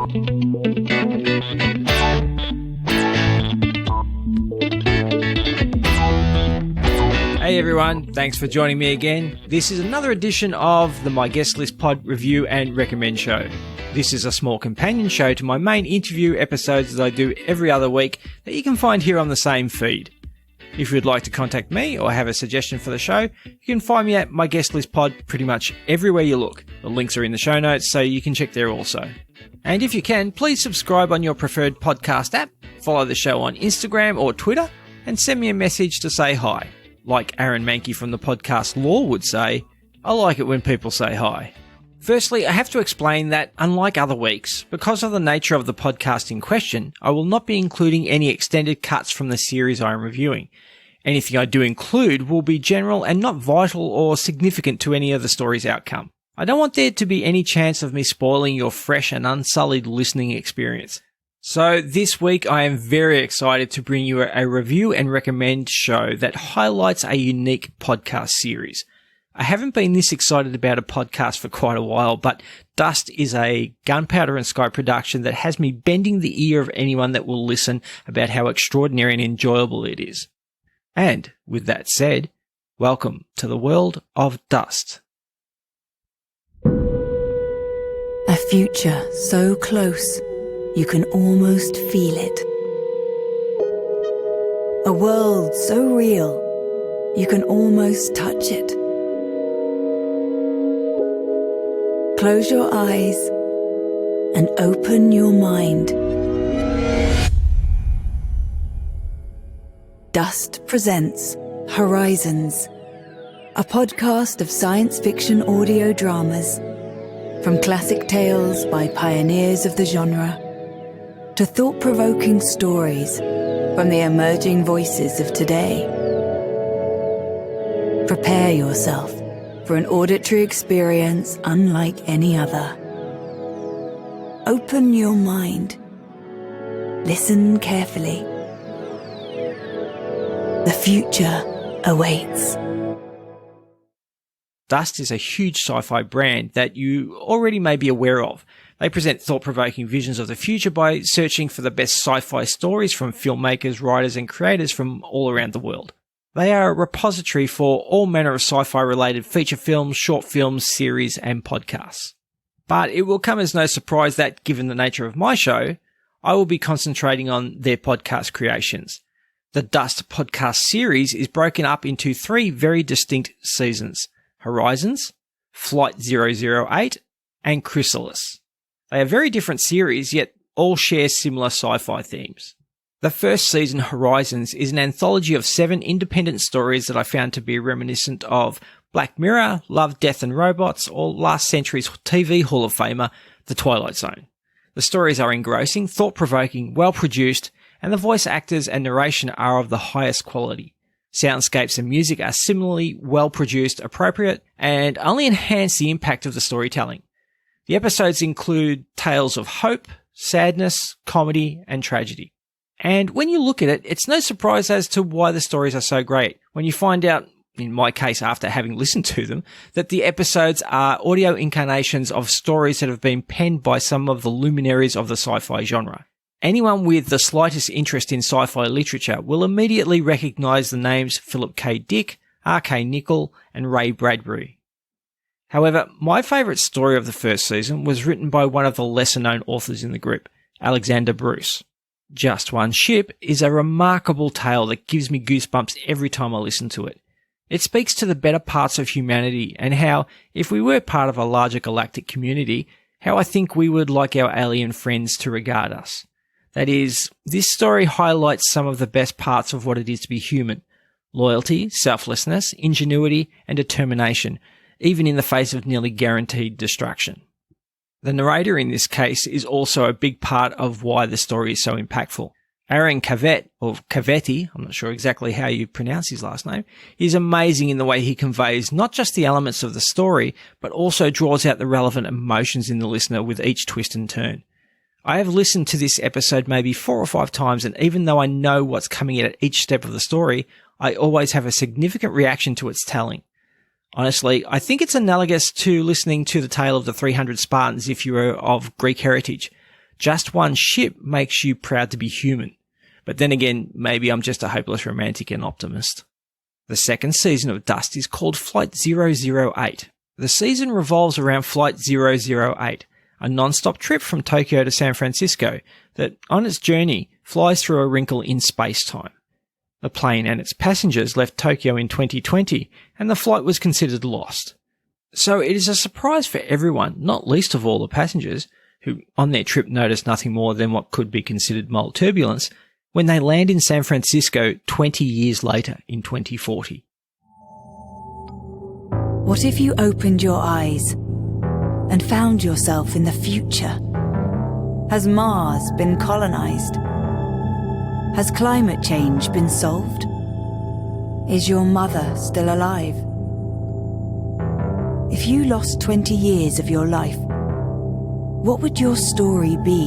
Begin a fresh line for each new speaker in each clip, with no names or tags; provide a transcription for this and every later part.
Hey everyone, thanks for joining me again. This is another edition of the My Guest List Pod Review and Recommend Show. This is a small companion show to my main interview episodes that I do every other week that you can find here on the same feed. If you'd like to contact me or have a suggestion for the show, you can find me at My Guest List Pod pretty much everywhere you look. The links are in the show notes, so you can check there also. And if you can, please subscribe on your preferred podcast app, follow the show on Instagram or Twitter, and send me a message to say hi. Like Aaron Mankey from the podcast Law would say, I like it when people say hi. Firstly, I have to explain that, unlike other weeks, because of the nature of the podcast in question, I will not be including any extended cuts from the series I am reviewing. Anything I do include will be general and not vital or significant to any of the story's outcome. I don't want there to be any chance of me spoiling your fresh and unsullied listening experience. So this week I am very excited to bring you a review and recommend show that highlights a unique podcast series. I haven't been this excited about a podcast for quite a while, but Dust is a Gunpowder and Sky production that has me bending the ear of anyone that will listen about how extraordinary and enjoyable it is. And with that said, welcome to the world of Dust.
A future so close you can almost feel it. A world so real, you can almost touch it. Close your eyes and open your mind. Dust presents Horizons, a podcast of science fiction audio dramas, from classic tales by pioneers of the genre to thought-provoking stories from the emerging voices of today. Prepare yourself for an auditory experience unlike any other. Open your mind. Listen carefully. The future awaits.
Dust is a huge sci-fi brand that you already may be aware of. They present thought-provoking visions of the future by searching for the best sci-fi stories from filmmakers, writers and creators from all around the world. They are a repository for all manner of sci-fi related feature films, short films, series and podcasts. But it will come as no surprise that, given the nature of my show, I will be concentrating on their podcast creations. The Dust podcast series is broken up into 3 very distinct seasons: Horizons, Flight 008 and Chrysalis. They are very different series, yet all share similar sci-fi themes. The first season, Horizons, is an anthology of 7 independent stories that I found to be reminiscent of Black Mirror, Love, Death and Robots, or last century's TV Hall of Famer, The Twilight Zone. The stories are engrossing, thought-provoking, well-produced, and the voice actors and narration are of the highest quality. Soundscapes and music are similarly well-produced, appropriate, and only enhance the impact of the storytelling. The episodes include tales of hope, sadness, comedy, and tragedy. And when you look at it, it's no surprise as to why the stories are so great when you find out, in my case after having listened to them, that the episodes are audio incarnations of stories that have been penned by some of the luminaries of the sci-fi genre. Anyone with the slightest interest in sci-fi literature will immediately recognise the names Philip K. Dick, R.K. Nicholl, and Ray Bradbury. However, my favourite story of the first season was written by one of the lesser-known authors in the group, Alexander Bruce. Just One Ship is a remarkable tale that gives me goosebumps every time I listen to it. It speaks to the better parts of humanity and how, if we were part of a larger galactic community, how I think we would like our alien friends to regard us. That is, this story highlights some of the best parts of what it is to be human: loyalty, selflessness, ingenuity, and determination, even in the face of nearly guaranteed destruction. The narrator in this case is also a big part of why the story is so impactful. Aaron Cavet, or Cavetti, I'm not sure exactly how you pronounce his last name, is amazing in the way he conveys not just the elements of the story, but also draws out the relevant emotions in the listener with each twist and turn. I have listened to this episode maybe 4 or 5 times, and even though I know what's coming in at each step of the story, I always have a significant reaction to its telling. Honestly, I think it's analogous to listening to the tale of the 300 Spartans if you are of Greek heritage. Just one ship makes you proud to be human. But then again, maybe I'm just a hopeless romantic and optimist. The second season of Dust is called Flight 008. The season revolves around Flight 008, a non-stop trip from Tokyo to San Francisco that, on its journey, flies through a wrinkle in space-time. The plane and its passengers left Tokyo in 2020, and the flight was considered lost. So it is a surprise for everyone, not least of all the passengers, who on their trip noticed nothing more than what could be considered mild turbulence, when they land in San Francisco 20 years later in 2040.
What if you opened your eyes and found yourself in the future? Has Mars been colonized? Has climate change been solved? Is your mother still alive? If you lost 20 years of your life, what would your story be?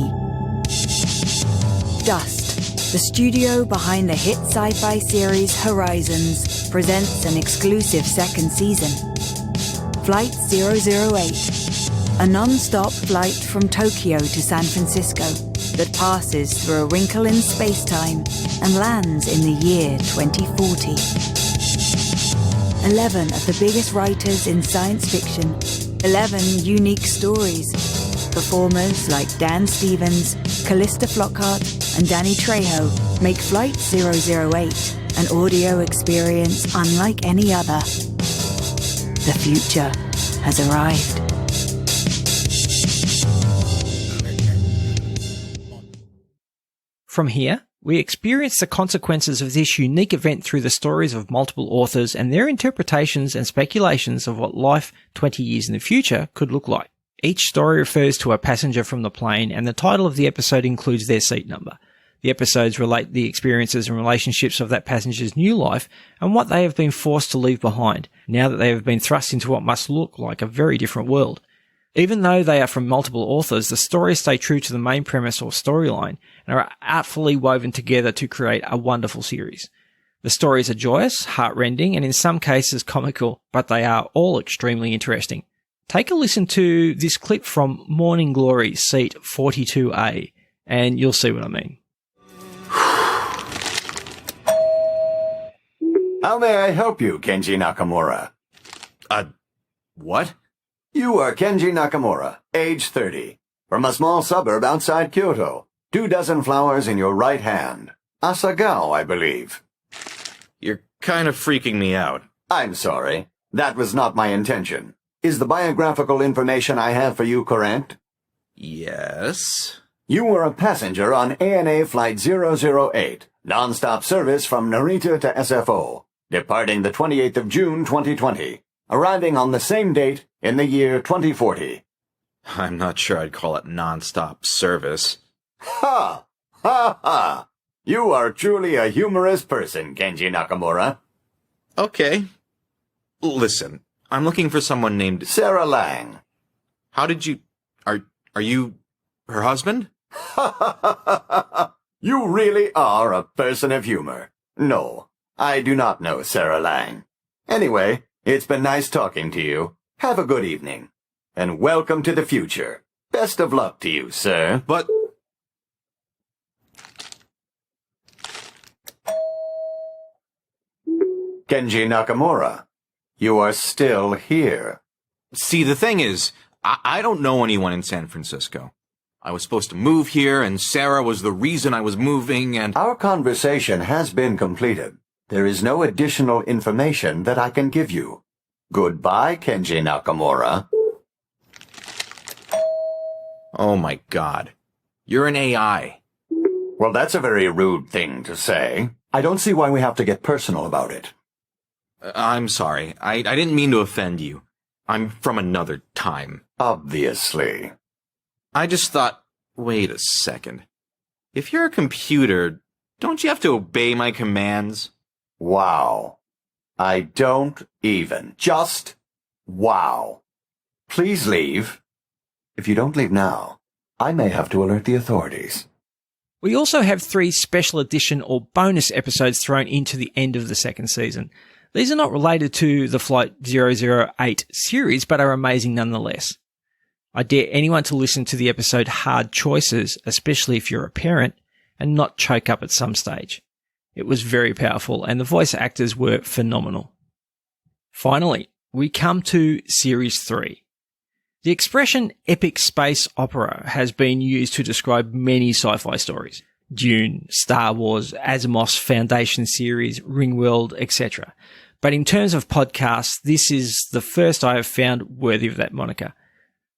Dust, the studio behind the hit sci-fi series Horizons, presents an exclusive second season. Flight 008, a non-stop flight from Tokyo to San Francisco that passes through a wrinkle in space-time and lands in the year 2040. 11 of the biggest writers in science fiction, 11 unique stories. Performers like Dan Stevens, Callista Flockhart and Danny Trejo make Flight 008 an audio experience unlike any other. The future has arrived.
From here, we experience the consequences of this unique event through the stories of multiple authors and their interpretations and speculations of what life 20 years in the future could look like. Each story refers to a passenger from the plane, and the title of the episode includes their seat number. The episodes relate the experiences and relationships of that passenger's new life and what they have been forced to leave behind, now that they have been thrust into what must look like a very different world. Even though they are from multiple authors, the stories stay true to the main premise or storyline and are artfully woven together to create a wonderful series. The stories are joyous, heartrending, and in some cases comical, but they are all extremely interesting. Take a listen to this clip from Morning Glory, seat 42A, and you'll see what I mean.
How may I help you, Kenji Nakamura?
What?
You are Kenji Nakamura, age 30, from a small suburb outside Kyoto. 24 flowers in your right hand. Asagao, I believe.
You're kind of freaking me out.
I'm sorry. That was not my intention. Is the biographical information I have for you correct?
Yes.
You were a passenger on ANA Flight 008, non-stop service from Narita to SFO, departing the 28th of June 2020, arriving on the same date in the year 2040.
I'm not sure I'd call it non-stop service.
Ha! Ha ha! You are truly a humorous person, Kenji Nakamura.
Okay. Listen, I'm looking for someone named
Sarah Lang.
How did you... Are you her husband?
Ha ha ha ha ha! You really are a person of humor. No, I do not know Sarah Lang. Anyway, it's been nice talking to you. Have a good evening. And welcome to the future. Best of luck to you, sir.
But...
Kenji Nakamura, you are still here.
See, the thing is, I don't know anyone in San Francisco. I was supposed to move here, and Sarah was the reason I was moving, and...
Our conversation has been completed. There is no additional information that I can give you. Goodbye, Kenji Nakamura.
Oh my god. You're an AI.
Well, that's a very rude thing to say. I don't see why we have to get personal about it.
I'm sorry. I didn't mean to offend you. I'm from another time.
Obviously.
I just thought, wait a second. If you're a computer, don't you have to obey my commands?
Wow. I don't even. Just wow. Please leave. If you don't leave now, I may have to alert the authorities.
We also have 3 special edition or bonus episodes thrown into the end of the second season. These are not related to the Flight 008 series, but are amazing nonetheless. I dare anyone to listen to the episode Hard Choices, especially if you're a parent, and not choke up at some stage. It was very powerful, and the voice actors were phenomenal. Finally, we come to Series 3. The expression epic space opera has been used to describe many sci-fi stories. Dune, Star Wars, Asimov's Foundation series, Ringworld, etc. But in terms of podcasts, this is the first I have found worthy of that moniker.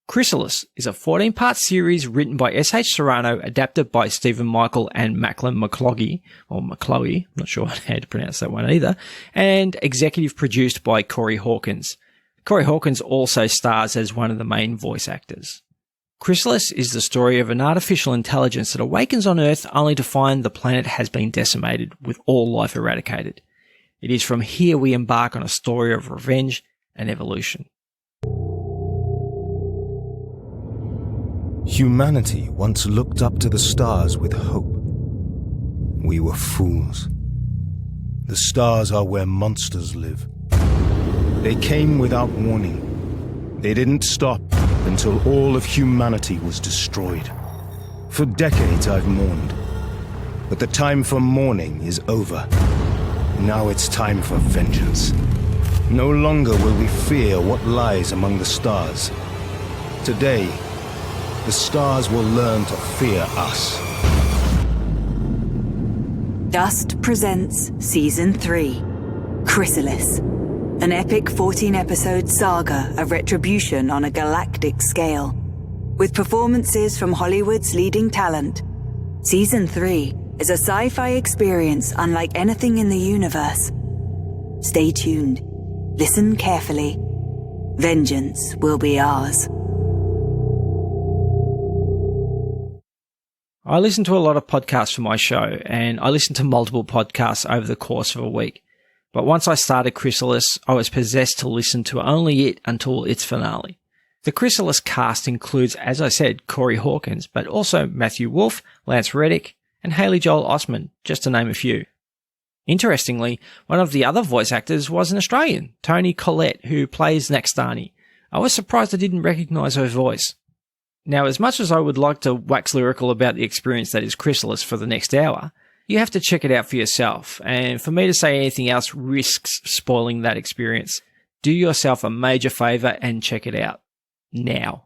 Chrysalis is a 14-part series written by S.H. Serrano, adapted by Stephen Michael and Macklin McClogy, or McCloey, I'm not sure how to pronounce that one either, and executive produced by Corey Hawkins. Corey Hawkins also stars as one of the main voice actors. Chrysalis is the story of an artificial intelligence that awakens on Earth only to find the planet has been decimated, with all life eradicated. It is from here we embark on a story of revenge and evolution.
Humanity once looked up to the stars with hope. We were fools. The stars are where monsters live. They came without warning. They didn't stop until all of humanity was destroyed. For decades I've mourned. But the time for mourning is over. Now it's time for vengeance. No longer will we fear what lies among the stars. Today, the stars will learn to fear us.
Dust presents Season 3, Chrysalis, an epic 14-episode saga of retribution on a galactic scale. With performances from Hollywood's leading talent, Season 3 is a sci-fi experience unlike anything in the universe. Stay tuned. Listen carefully. Vengeance will be ours.
I listen to a lot of podcasts for my show, and I listen to multiple podcasts over the course of a week. But once I started Chrysalis, I was possessed to listen to only it until its finale. The Chrysalis cast includes, as I said, Corey Hawkins, but also Matthew Wolfe, Lance Reddick, and Haley Joel Osment, just to name a few. Interestingly, one of the other voice actors was an Australian, Toni Collette, who plays Naxtani. I was surprised I didn't recognise her voice. Now, as much as I would like to wax lyrical about the experience that is Chrysalis for the next hour, you have to check it out for yourself, and for me to say anything else risks spoiling that experience. Do yourself a major favour and check it out. Now.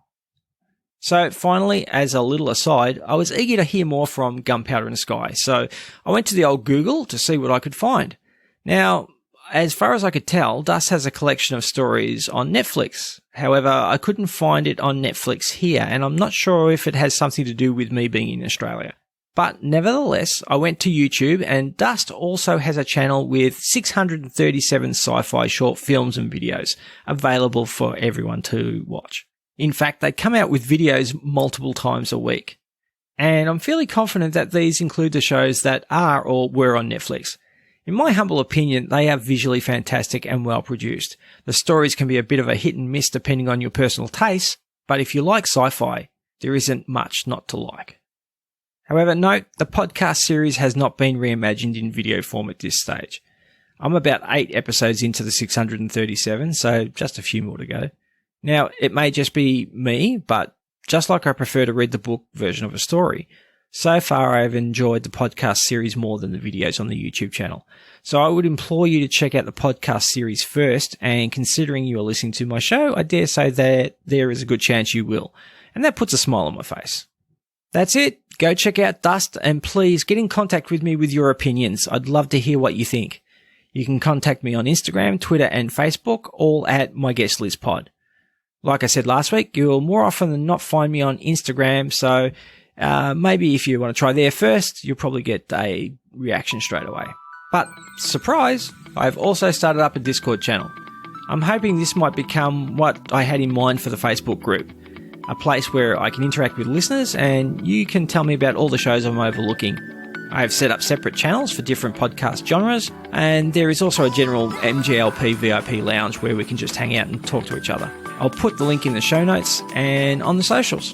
So finally, as a little aside, I was eager to hear more from Gunpowder and Sky, so I went to the old Google to see what I could find. Now, as far as I could tell, Dust has a collection of stories on Netflix. However, I couldn't find it on Netflix here, and I'm not sure if it has something to do with me being in Australia. But nevertheless, I went to YouTube, and Dust also has a channel with 637 sci-fi short films and videos available for everyone to watch. In fact, they come out with videos multiple times a week. And I'm fairly confident that these include the shows that are or were on Netflix. In my humble opinion, they are visually fantastic and well produced. The stories can be a bit of a hit and miss depending on your personal taste, but if you like sci-fi, there isn't much not to like. However, note, the podcast series has not been reimagined in video form at this stage. I'm about 8 episodes into the 637, so just a few more to go. Now, it may just be me, but just like I prefer to read the book version of a story, so far I've enjoyed the podcast series more than the videos on the YouTube channel. So I would implore you to check out the podcast series first, and considering you are listening to my show, I dare say that there is a good chance you will. And that puts a smile on my face. That's it. Go check out Dust, and please get in contact with me with your opinions. I'd love to hear what you think. You can contact me on Instagram, Twitter and Facebook, all at MyGuestListPod. Like I said last week, you'll more often than not find me on Instagram, so maybe if you want to try there first, you'll probably get a reaction straight away. But, surprise, I've also started up a Discord channel. I'm hoping this might become what I had in mind for the Facebook group, a place where I can interact with listeners and you can tell me about all the shows I'm overlooking. I have set up separate channels for different podcast genres, and there is also a general MGLP VIP lounge where we can just hang out and talk to each other. I'll put the link in the show notes and on the socials.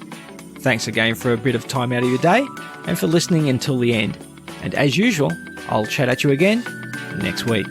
Thanks again for a bit of time out of your day and for listening until the end. And as usual, I'll chat at you again next week.